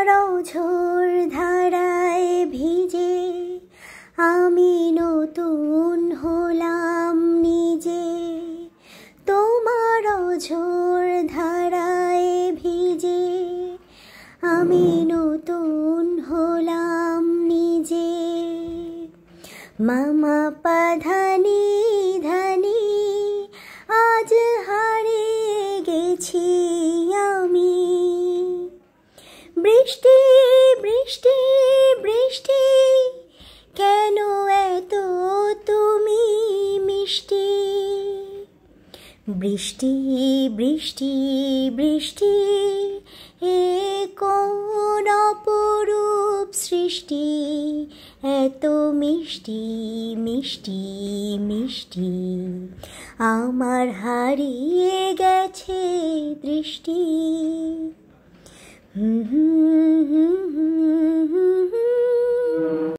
অঝোর ধারায় ভিজে আমি নতুন হলাম নিজে। তোমার অঝোর ধারায় ভিজে আমি নতুন হলাম নিজে। মামা পা ধানি ধানি আজ হারিয়ে গেছি আমি। বৃষ্টি বৃষ্টি বৃষ্টি কেন এত তুমি মিষ্টি। বৃষ্টি বৃষ্টি বৃষ্টি এ কোন অপরূপ সৃষ্টি, এত মিষ্টি মিষ্টি মিষ্টি আমার হারিয়ে গেছে দৃষ্টি।